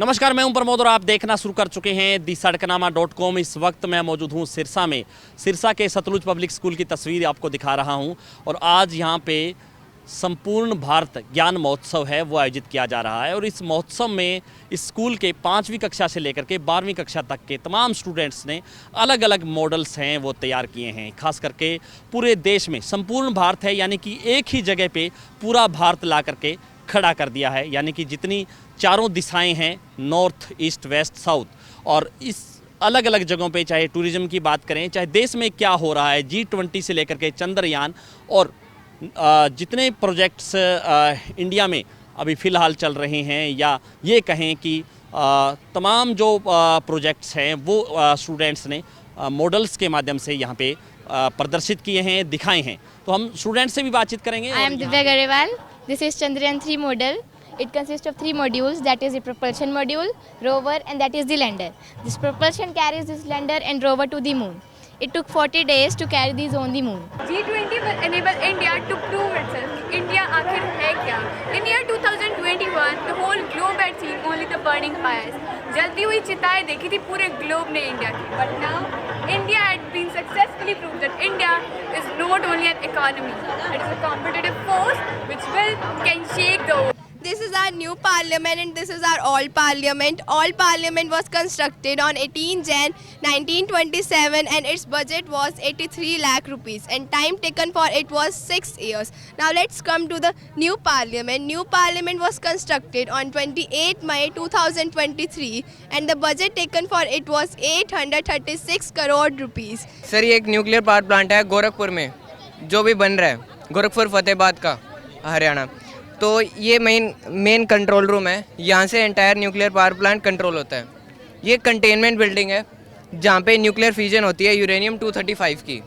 नमस्कार, मैं हूं प्रमोद और आप देखना शुरू कर चुके हैं दी-सड़कनामा.com। इस वक्त मैं मौजूद हूं सिरसा में। सिरसा के सतलुज पब्लिक स्कूल की तस्वीर आपको दिखा रहा हूं और आज यहां पे संपूर्ण भारत ज्ञान महोत्सव है वो आयोजित किया जा रहा है। और इस महोत्सव में इस स्कूल के 5वीं कक्षा से लेकर के 12वीं कक्षा तक के तमाम स्टूडेंट्स ने अलग अलग मॉडल्स हैं वो तैयार किए हैं। खास करके पूरे देश में संपूर्ण भारत है, यानी कि एक ही जगह पे पूरा भारत ला करके खड़ा कर दिया है। यानी कि जितनी चारों दिशाएं हैं, नॉर्थ, ईस्ट, वेस्ट, साउथ, और इस अलग अलग जगहों पे चाहे टूरिज्म की बात करें, चाहे देश में क्या हो रहा है, G20 से लेकर के चंद्रयान और जितने प्रोजेक्ट्स इंडिया में अभी फ़िलहाल चल रहे हैं, या ये कहें कि तमाम जो प्रोजेक्ट्स हैं वो स्टूडेंट्स ने मॉडल्स के माध्यम से यहाँ पे प्रदर्शित किए हैं, दिखाए हैं। तो हम स्टूडेंट्स से भी बातचीत करेंगे। I am Divya Garewal. This is Chandrayaan 3 model. It consists of 3 modules, that is the propulsion module, rover, and that is the lander. This propulsion carries this lander and rover to the moon. It took 40 days to carry these on the moon. G20 will enable India to prove itself. India आखिर है क्या? In year 2021, the whole globe had seen only the burning fires. जलती हुई चिताएं देखी थी पूरे globe ने India की. But now, India had been successfully proved that India is not only an economy, it is a competitive force which can shake the world. This is our new parliament and this is our old parliament. All parliament was constructed on 18 Jan 1927 and its budget was 83 lakh rupees and time taken for it was 6 years. Now let's come to the new parliament. New parliament was constructed on 28 May 2023 and the budget taken for it was 836 crore rupees. Sir, ये एक nuclear power plant है गोरखपुर में जो भी बन रहा है, गोरखपुर फतेहाबाद का, हरियाणा। तो ये मेन कंट्रोल रूम है, यहाँ से entire nuclear power plant control होता है। ये कंटेनमेंट बिल्डिंग है जहाँ पे न्यूक्लियर फ्यूजन होती है यूरेनियम 235 की।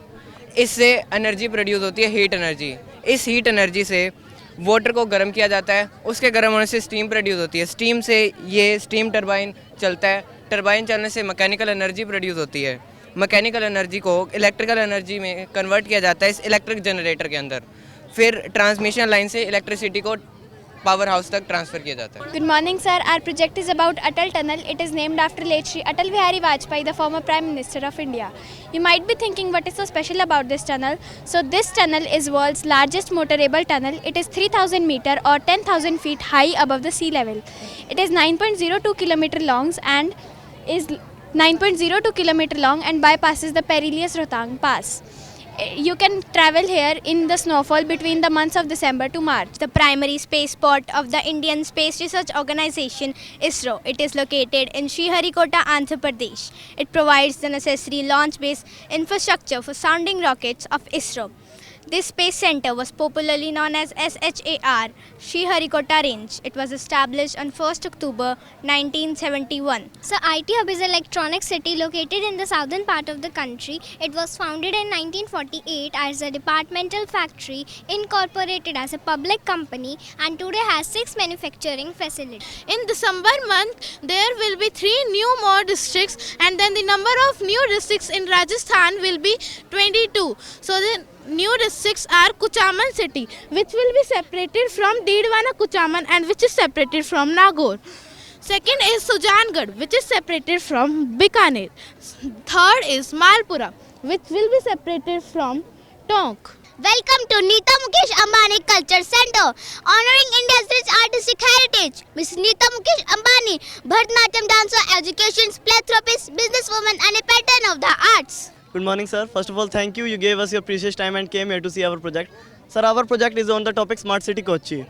इससे एनर्जी प्रोड्यूस होती है, हीट एनर्जी। इस हीट एनर्जी से वाटर को गर्म किया जाता है, उसके गर्म होने से स्टीम प्रोड्यूस होती है। स्टीम से ये स्टीम टरबाइन चलता है, टरबाइन चलने से मैकेनिकल एनर्जी प्रोड्यूस होती है। मैकेनिकल एनर्जी को इलेक्ट्रिकल एनर्जी में कन्वर्ट किया जाता है इस इलेक्ट्रिक जनरेटर के अंदर। फिर ट्रांसमिशन लाइन से इलेक्ट्रिसिटी को पावर हाउस तक ट्रांसफर किया जाता है। Good morning, sir. Our project is about Atal Tunnel. It is named after late Shri Atal Bihari Vajpayee, the former Prime Minister of India. You might be thinking what is so special about this tunnel. So this tunnel is world's largest motorable tunnel. It is 3,000 meter or 10,000 feet high above the sea level. It is 9.02 kilometer long and bypasses the perilous Rohtang Pass. You can travel here in the snowfall between the months of December to March. The primary spaceport of the Indian Space Research Organisation, ISRO. It is located in Sriharikota, Andhra Pradesh. It provides the necessary launch-based infrastructure for sounding rockets of ISRO. This space center was popularly known as SHAR, Sriharikota Range. It was established on 1st October 1971. So IT Hub is an electronic city located in the southern part of the country. It was founded in 1948 as a departmental factory, incorporated as a public company, and today has 6 manufacturing facilities. In December month, there will be 3 more districts, and then the number of new districts in Rajasthan will be 22. So the new districts are Kuchaman city, which will be separated from Didwana Kuchaman and which is separated from Nagaur. Second is Sujangarh, which is separated from Bikaner. Third is Malpura, which will be separated from Tonk. Welcome to Neeta Mukesh Ambani Culture Center, honoring India's rich artistic heritage. Ms. Neeta Mukesh Ambani, Bharatanatyam dancer, education, philanthropist, businesswoman, and a patron of the arts. Good morning, sir. First of all, thank you. You gave us your precious time and came here to see our project. Sir, our project is on the topic Smart City Kochi.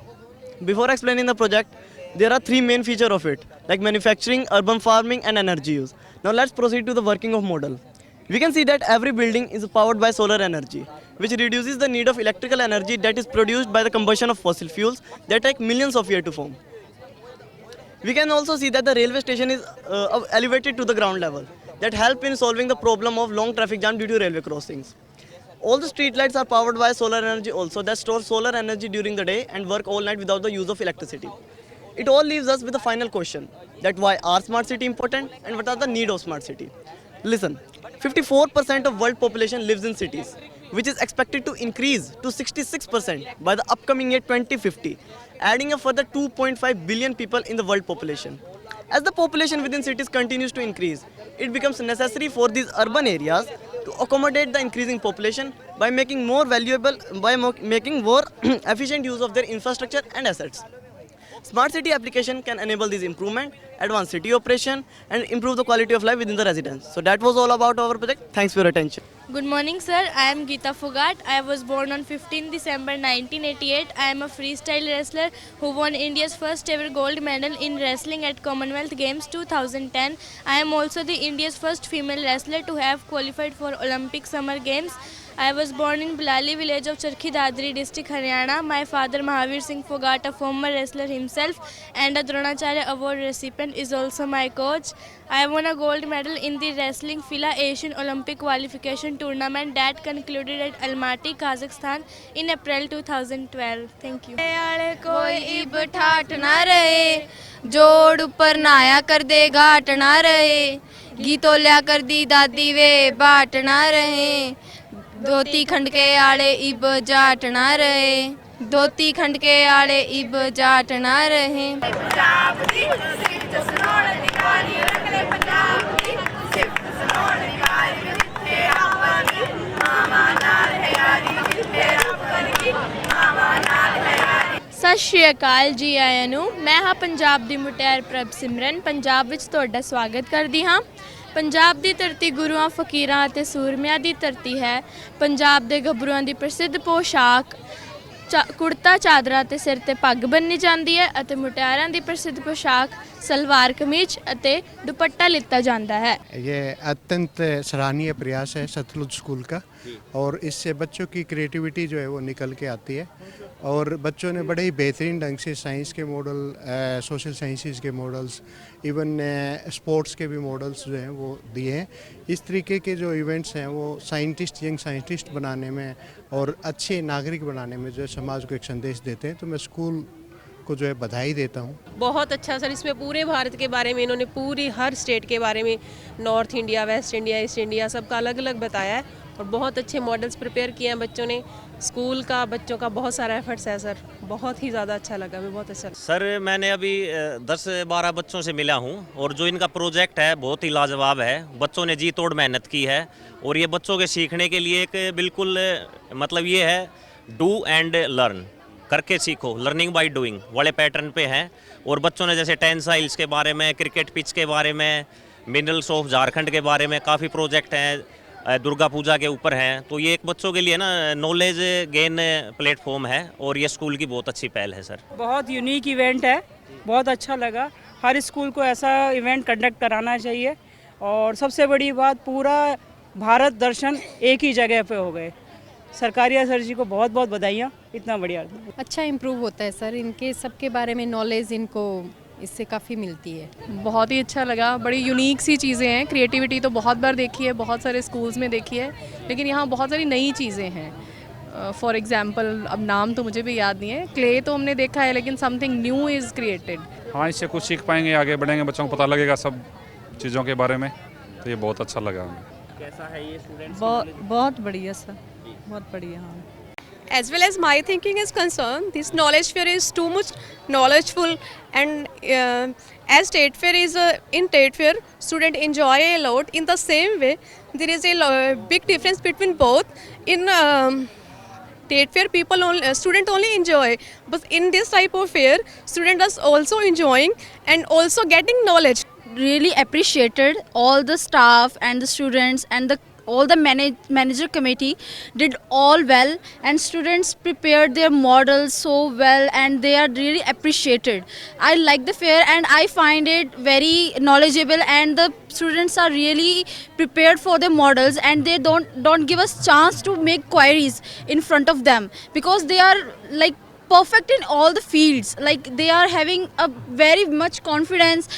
Before explaining the project, there are 3 main features of it, like manufacturing, urban farming, and energy use. Now let's proceed to the working of model. We can see that every building is powered by solar energy, which reduces the need of electrical energy that is produced by the combustion of fossil fuels that take millions of years to form. We can also see that the railway station is elevated to the ground level. That help in solving the problem of long traffic jam due to railway crossings. All the street lights are powered by solar energy also, that store solar energy during the day and work all night without the use of electricity. It all leaves us with the final question, that why are smart city important and what are the need of smart city? Listen, 54% of world population lives in cities, which is expected to increase to 66% by the upcoming year 2050, adding a further 2.5 billion people in the world population. As the population within cities continues to increase, it becomes necessary for these urban areas to accommodate the increasing population by making more making more efficient use of their infrastructure and assets. Smart city application can enable this improvement, advance city operation, and improve the quality of life within the residents. So that was all about our project. Thanks for your attention. Good morning, sir. I am Geeta Fogat. I was born on 15 December 1988. I am a freestyle wrestler who won India's first ever gold medal in wrestling at Commonwealth Games 2010. I am also the India's first female wrestler to have qualified for Olympic Summer Games. I was born in Bilali village of Charkhi Dadri district, Haryana. My father Mahavir Singh Fogat, a former wrestler himself and a Dronacharya award recipient, is also my coach. I won a gold medal in the wrestling FILA Asian Olympic qualification tournament that concluded at Almaty, Kazakhstan in April 2012. Thank you. कोई ठाठ ना रहे, जोड़ ऊपर नाया कर दे घाट ना रहे, गीतों लिया कर दी दादी वे बाट ना रहे, धोती खंड के आड़े इब जाट ना रहे, धोती खंड के आड़े इब जाट ना रहे। ਸਤਿ ਸ਼੍ਰੀ ਅਕਾਲ ਜੀ ਆਇਆਂ ਨੂੰ। ਮੈਂ ਹਾਂ ਪੰਜਾਬ ਦੀ ਮੁਟਿਆਰ ਪ੍ਰਭ ਸਿਮਰਨ, ਪੰਜਾਬ ਵਿੱਚ ਤੁਹਾਡਾ ਸਵਾਗਤ ਕਰਦੀ ਹਾਂ। ਪੰਜਾਬ ਦੀ ਧਰਤੀ ਗੁਰੂਆਂ ਫਕੀਰਾਂ ਅਤੇ ਸੂਰਮਿਆਂ ਦੀ ਧਰਤੀ ਹੈ। ਪੰਜਾਬ ਦੇ ਗੱਭਰੂਆਂ ਦੀ ਪ੍ਰਸਿੱਧ ਪੋਸ਼ਾਕ ਕੁੜਤਾ ਚਾਦਰਾ ਅਤੇ ਸਿਰ ਤੇ ਪੱਗ ਬੰਨ੍ਹੀ ਜਾਂਦੀ ਹੈ ਅਤੇ ਮੁਟਿਆਰਾਂ ਦੀ ਪ੍ਰਸਿੱਧ ਪੋਸ਼ਾਕ सलवार कमीज ਅਤੇ दुपट्टा लिता जाता है। ये अत्यंत सराहनीय प्रयास है सतलुज स्कूल का और इससे बच्चों की क्रिएटिविटी जो है वो निकल के आती है और बच्चों ने बड़े ही बेहतरीन ढंग से साइंस के मॉडल, सोशल साइंसेस के मॉडल्स, इवन स्पोर्ट्स के भी मॉडल्स जो हैं वो दिए हैं। इस तरीके के जो इवेंट्स हैं वो साइंटिस्ट, यंग साइंटिस्ट बनाने में और अच्छे नागरिक बनाने में जो समाज को एक संदेश देते हैं। तो मैं स्कूल को जो है बधाई देता हूँ। बहुत अच्छा सर, इसमें पूरे भारत के बारे में इन्होंने पूरी हर स्टेट के बारे में, north India, waste India, east India, सबका अलग अलग बताया है और बहुत अच्छे मॉडल्स प्रिपेयर किए हैं बच्चों ने। स्कूल का बच्चों का बहुत सारा एफर्ट्स है सर, बहुत ही ज़्यादा अच्छा लगा, हमें बहुत अच्छा। सर मैंने अभी 10-12 बच्चों से मिला हूँ और जो इनका प्रोजेक्ट है बहुत ही लाजवाब है। बच्चों ने जी तोड़ मेहनत की है और ये बच्चों के सीखने के लिए एक बिल्कुल मतलब ये है डू एंड लर्न, करके सीखो, लर्निंग बाय डूइंग वाले पैटर्न पे हैं। और बच्चों ने जैसे टेंसाइल्स के बारे में, क्रिकेट पिच के बारे में, मिनरल्स ऑफ झारखंड के बारे में काफ़ी प्रोजेक्ट हैं, दुर्गा पूजा के ऊपर हैं। तो ये एक बच्चों के लिए ना नॉलेज गेन प्लेटफॉर्म है और ये स्कूल की बहुत अच्छी पहल है सर। बहुत यूनिक इवेंट है, बहुत अच्छा लगा। हर स्कूल को ऐसा इवेंट कंडक्ट कराना चाहिए और सबसे बड़ी बात, पूरा भारत दर्शन एक ही जगह पे हो गए। सरकारी सर जी को बहुत बहुत बधाइयाँ, इतना बढ़िया। अच्छा इम्प्रूव होता है सर, इनके सबके बारे में नॉलेज इनको इससे काफ़ी मिलती है। बहुत ही अच्छा लगा, बड़ी यूनिक सी चीज़ें हैं। क्रिएटिविटी तो बहुत बार देखी है, बहुत सारे स्कूल्स में देखी है, लेकिन यहाँ बहुत सारी नई चीज़ें हैं। फॉर एग्जांपल, अब नाम तो मुझे भी याद नहीं है, क्ले तो हमने देखा है, लेकिन समथिंग न्यू इज़ क्रिएटेड। हाँ, इससे कुछ सीख पाएंगे, आगे बढ़ेंगे, बच्चों को पता लगेगा सब चीज़ों के बारे में, तो ये बहुत अच्छा लगा हमें। कैसा है ये स्टूडेंट्स? बहुत बढ़िया सर, बहुत बढ़िया। हाँ, as well as my thinking is concerned, this knowledge fair is too much knowledgeful, and as state fair is in state fair student enjoy a lot. In the same way, there is a big difference between both. In state fair people only, student only enjoy, but in this type of fair student is also enjoying and also getting knowledge. Really appreciated all the staff and the students and all the manager committee did all well, and students prepared their models so well and they are really appreciated. I like the fair and I find it very knowledgeable, and the students are really prepared for their models and they don't give us chance to make queries in front of them because they are like perfect in all the fields, like they are having a very much confidence.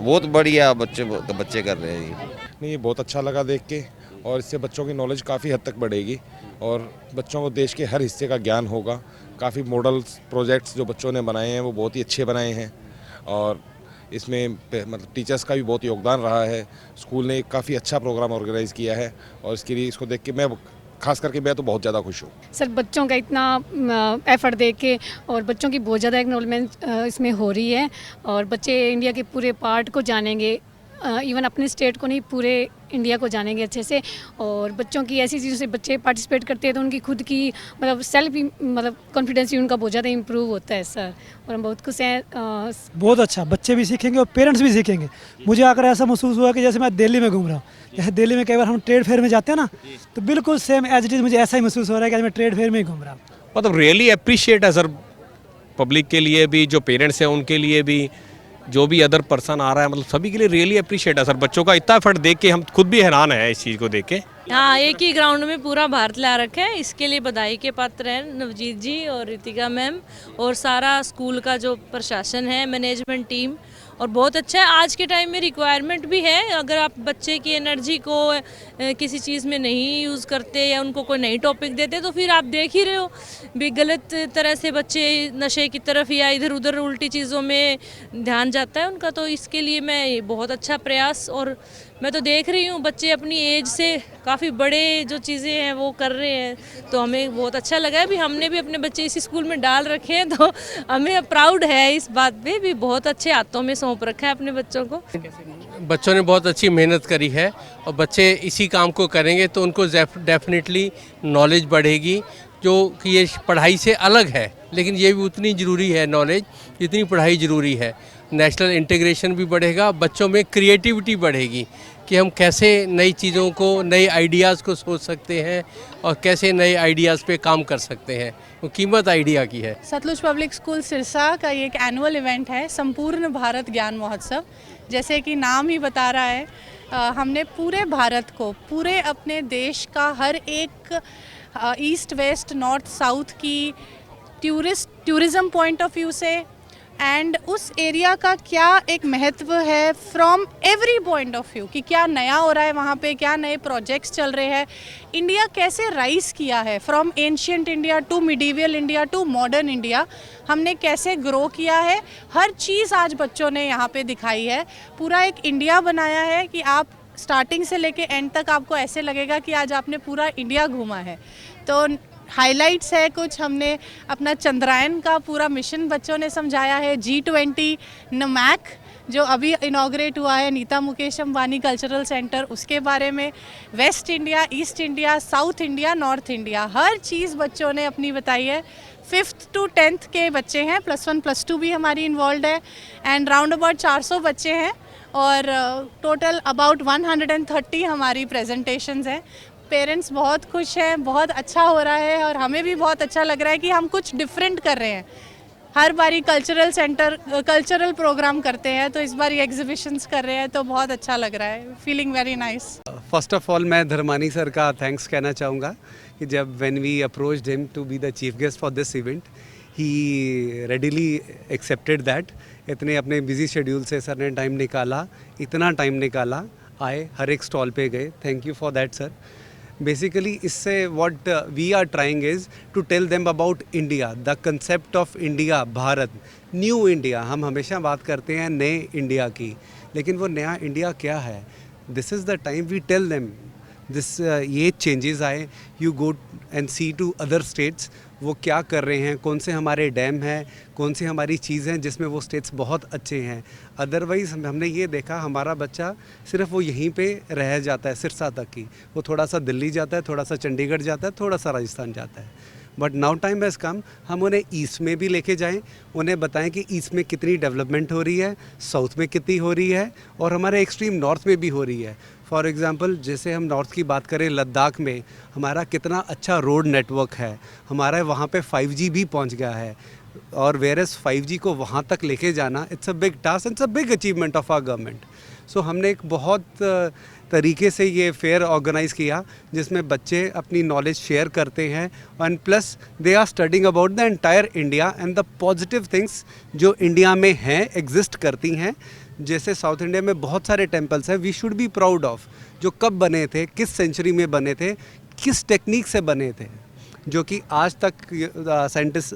बहुत बढ़िया बच्चे कर रहे हैं जी। नहीं, ये बहुत अच्छा लगा देख के और इससे बच्चों की नॉलेज काफ़ी हद तक बढ़ेगी और बच्चों को देश के हर हिस्से का ज्ञान होगा। काफ़ी मॉडल्स प्रोजेक्ट्स जो बच्चों ने बनाए हैं वो बहुत ही अच्छे बनाए हैं और इसमें मतलब टीचर्स का भी बहुत योगदान रहा है। स्कूल ने एक काफ़ी अच्छा प्रोग्राम ऑर्गेनाइज़ किया है और इसके लिए इसको देख के मैं खास करके मैं तो बहुत ज़्यादा खुश हूँ। सर बच्चों का इतना एफर्ट दे के और बच्चों की बहुत ज़्यादा एक्नॉलेजमेंट इसमें हो रही है और बच्चे इंडिया के पूरे पार्ट को जानेंगे, इवन अपने स्टेट को नहीं पूरे इंडिया को जानेंगे अच्छे से। और बच्चों की ऐसी चीज़ों से बच्चे पार्टिसिपेट करते हैं तो उनकी खुद की मतलब सेल्फ मतलब कॉन्फिडेंस भी उनका बहुत ज़्यादा इंप्रूव होता है सर, और हम बहुत खुश हैं। बहुत अच्छा, बच्चे भी सीखेंगे और पेरेंट्स भी सीखेंगे। मुझे आकर ऐसा महसूस हुआ कि जैसे मैं दिल्ली में घूम रहा हूँ। जैसे दिल्ली में कई बार हम ट्रेड फेयर में जाते हैं ना, तो बिल्कुल सेम एज इट इज़ मुझे ऐसा ही महसूस हो रहा है कि आज मैं ट्रेड फेयर में ही घूम रहा हूँ। मतलब रियली अप्रिशिएट है सर, पब्लिक के लिए भी, जो पेरेंट्स हैं उनके लिए भी, जो भी अदर पर्सन आ रहा है, मतलब सभी के लिए रियली अप्रिशिएट है सर। बच्चों का इतना एफर्ट देख के हम खुद भी हैरान है इस चीज़ को देख के। हाँ, एक ही ग्राउंड में पूरा भारत ला रखा है, इसके लिए बधाई के पात्र हैं नवजीत जी और रितिका मैम और सारा स्कूल का जो प्रशासन है, मैनेजमेंट टीम। और बहुत अच्छा है, आज के टाइम में रिक्वायरमेंट भी है। अगर आप बच्चे की एनर्जी को किसी चीज़ में नहीं यूज़ करते या उनको कोई नई टॉपिक देते तो फिर आप देख ही रहे हो भी गलत तरह से बच्चे नशे की तरफ या इधर उधर उल्टी चीज़ों में ध्यान जाता है उनका। तो इसके लिए मैं बहुत अच्छा प्रयास, और मैं तो देख रही हूँ बच्चे अपनी एज से काफ़ी बड़े जो चीज़ें हैं वो कर रहे हैं, तो हमें बहुत अच्छा लगा है भी हमने भी अपने बच्चे इसी स्कूल में डाल रखे हैं, तो हमें प्राउड है इस बात पे भी। बहुत अच्छे हाथों में सौंप रखा है अपने बच्चों को। बच्चों ने बहुत अच्छी मेहनत करी है और बच्चे इसी काम को करेंगे तो उनको डेफिनेटली नॉलेज बढ़ेगी, जो कि ये पढ़ाई से अलग है, लेकिन ये भी उतनी ज़रूरी है नॉलेज जितनी पढ़ाई ज़रूरी है। नेशनल इंटीग्रेशन भी बढ़ेगा, बच्चों में क्रिएटिविटी बढ़ेगी कि हम कैसे नई चीज़ों को, नए आइडियाज़ को सोच सकते हैं और कैसे नए आइडियाज़ पे काम कर सकते हैं। वो कीमत आइडिया की है। सतलुज पब्लिक स्कूल सिरसा का ये एक एनुअल इवेंट है, संपूर्ण भारत ज्ञान महोत्सव। जैसे कि नाम ही बता रहा है, हमने पूरे भारत को, पूरे अपने देश का हर एक ईस्ट वेस्ट नॉर्थ साउथ की टूरिज़्म पॉइंट ऑफ व्यू से एंड उस एरिया का क्या एक महत्व है from every point of view कि क्या नया हो रहा है वहाँ पे, क्या नए प्रोजेक्ट्स चल रहे हैं, इंडिया कैसे राइज किया है from ancient India to medieval India to modern India, हमने कैसे ग्रो किया है, हर चीज़ आज बच्चों ने यहाँ पे दिखाई है। पूरा एक इंडिया बनाया है कि आप स्टार्टिंग से लेके एंड तक आपको ऐसे लगेगा कि आज आपने पूरा इंडिया घूमा है। तो हाइलाइट्स है कुछ, हमने अपना चंद्रयान का पूरा मिशन बच्चों ने समझाया है, G20 नमैक जो अभी इनॉग्रेट हुआ है, नीता मुकेश अंबानी कल्चरल सेंटर, उसके बारे में, west India, east India, south India, north India, हर चीज़ बच्चों ने अपनी बताई है। 5th to 10th के बच्चे हैं, +1 +2 भी हमारी इन्वॉल्व है एंड राउंड अबाउट 400 बच्चे हैं और टोटल अबाउट 130 हमारी प्रेजेंटेशंस हैं। पेरेंट्स बहुत खुश हैं, बहुत अच्छा हो रहा है और हमें भी बहुत अच्छा लग रहा है कि हम कुछ डिफरेंट कर रहे हैं। हर बारी कल्चरल प्रोग्राम करते हैं, तो इस बार एग्जीबिशंस कर रहे हैं, तो बहुत अच्छा लग रहा है, feeling very nice. First of all मैं धर्मानी सर का थैंक्स कहना चाहूँगा कि जब when we approached him to be the chief guest for this event, he readily accepted that. इतने अपने बिजी शेड्यूल से सर ने टाइम निकाला, इतना टाइम निकाला, आए, हर एक स्टॉल पे गए। Thank you for that sir. Basically इससे what we are trying is to tell them about India, the concept of India, Bharat, new India. हम हमेशा बात करते हैं नए इंडिया की, लेकिन वो नया इंडिया क्या है? This is the time we tell them this. ये चेंजेस आए, you go and see to other states, वो क्या कर रहे हैं, कौन से हमारे डैम हैं, कौन सी हमारी चीज़ हैं जिसमें वो स्टेट्स बहुत अच्छे हैं। अदरवाइज़ हमने ये देखा हमारा बच्चा सिर्फ वो यहीं पे रह जाता है, सिरसा तक ही, वो थोड़ा सा दिल्ली जाता है, थोड़ा सा चंडीगढ़ जाता है, थोड़ा सा राजस्थान जाता है। But now time has come, हम उन्हें ईस्ट में भी लेके जाएं, उन्हें बताएं कि ईस्ट में कितनी डेवलपमेंट हो रही है, साउथ में कितनी हो रही है और हमारे एक्सट्रीम नॉर्थ में भी हो रही है। फॉर एग्ज़ाम्पल जैसे हम नॉर्थ की बात करें, लद्दाख में हमारा कितना अच्छा रोड नेटवर्क है, हमारा वहाँ पे 5G भी पहुँच गया है, और वेयरएस 5G को वहाँ तक लेके जाना, it's a big task, it's a big achievement of our government. So हमने एक बहुत तरीके से ये फेयर ऑर्गेनाइज़ किया जिसमें बच्चे अपनी नॉलेज शेयर करते हैं and plus they are studying about the entire India and the positive things जो इंडिया में हैं, एग्जिस्ट करती हैं। जैसे साउथ इंडिया में बहुत सारे टेम्पल्स हैं, we should be proud of, जो कब बने थे, किस सेंचुरी में बने थे, किस टेक्निक से बने थे, जो कि आज तक scientist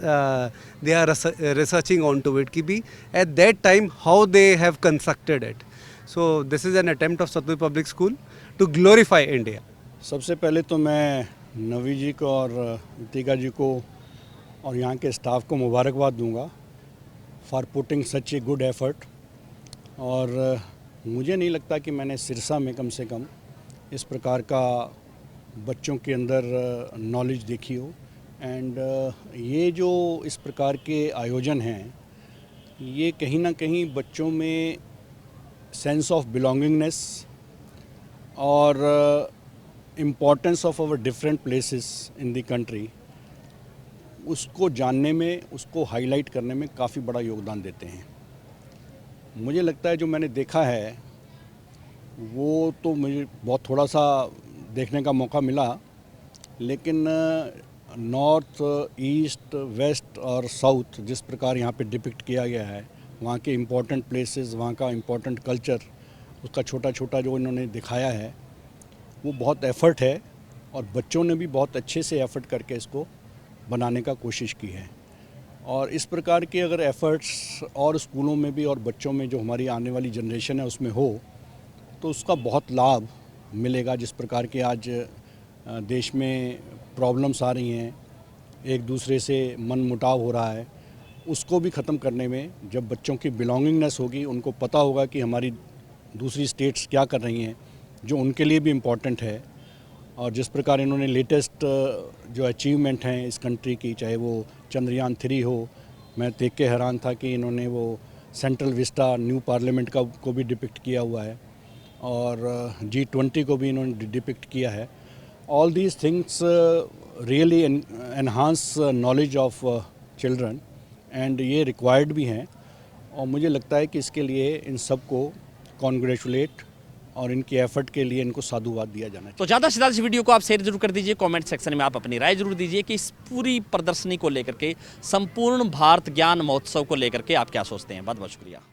they are researching on to it कि भी at that time how they have constructed it. So this is an attempt of Sutlej public school to glorify India. सबसे पहले तो मैं नवी जी को और रितिका जी को और यहाँ के स्टाफ को मुबारकबाद दूंगा for putting such a good effort. और मुझे नहीं लगता कि मैंने सिरसा में कम से कम इस प्रकार का बच्चों के अंदर नॉलेज देखी हो। एंड ये जो इस प्रकार के आयोजन हैं ये कहीं ना कहीं बच्चों में सेंस ऑफ बिलोंगिंगनेस और importance of our different places in the country उसको जानने में, उसको हाईलाइट करने में काफ़ी बड़ा योगदान देते हैं। मुझे लगता है जो मैंने देखा है वो तो मुझे बहुत थोड़ा सा देखने का मौका मिला, लेकिन नॉर्थ, ईस्ट, वेस्ट और साउथ जिस प्रकार यहाँ पे डिपिक्ट किया गया है, वहाँ के इम्पोर्टेंट प्लेसेस, वहाँ का इम्पोर्टेंट कल्चर, उसका छोटा छोटा जो इन्होंने दिखाया है वो बहुत एफ़र्ट है और बच्चों ने भी बहुत अच्छे से एफ़र्ट करके इसको बनाने का कोशिश की है। और इस प्रकार के अगर एफ़र्ट्स और स्कूलों में भी और बच्चों में जो हमारी आने वाली जनरेशन है उसमें हो तो उसका बहुत लाभ मिलेगा। जिस प्रकार के आज देश में प्रॉब्लम्स आ रही हैं, एक दूसरे से मन मुटाव हो रहा है, उसको भी ख़त्म करने में जब बच्चों की बिलोंगिंगनेस होगी, उनको पता होगा कि हमारी दूसरी स्टेट्स क्या कर रही हैं जो उनके लिए भी इम्पॉर्टेंट है। और जिस प्रकार इन्होंने लेटेस्ट जो अचीवमेंट हैं इस कंट्री की, चाहे वो चंद्रयान 3 हो, मैं देख के हैरान था कि इन्होंने वो सेंट्रल विस्टा न्यू पार्लियामेंट को भी डिपिक्ट किया हुआ है और G20 को भी इन्होंने डिपिक्ट किया है। All these things really enhance knowledge of children and ये रिक्वायर्ड भी हैं और मुझे लगता है कि इसके लिए इन सब को कॉन्ग्रेचुलेट और इनके एफर्ट के लिए इनको साधुवाद दिया जाना चाहिए। तो ज़्यादा से ज़्यादा इस वीडियो को आप शेयर जरूर कर दीजिए, कमेंट सेक्शन में आप अपनी राय जरूर दीजिए कि इस पूरी प्रदर्शनी को लेकर के, संपूर्ण भारत ज्ञान महोत्सव को लेकर के आप क्या सोचते हैं। बहुत बहुत शुक्रिया।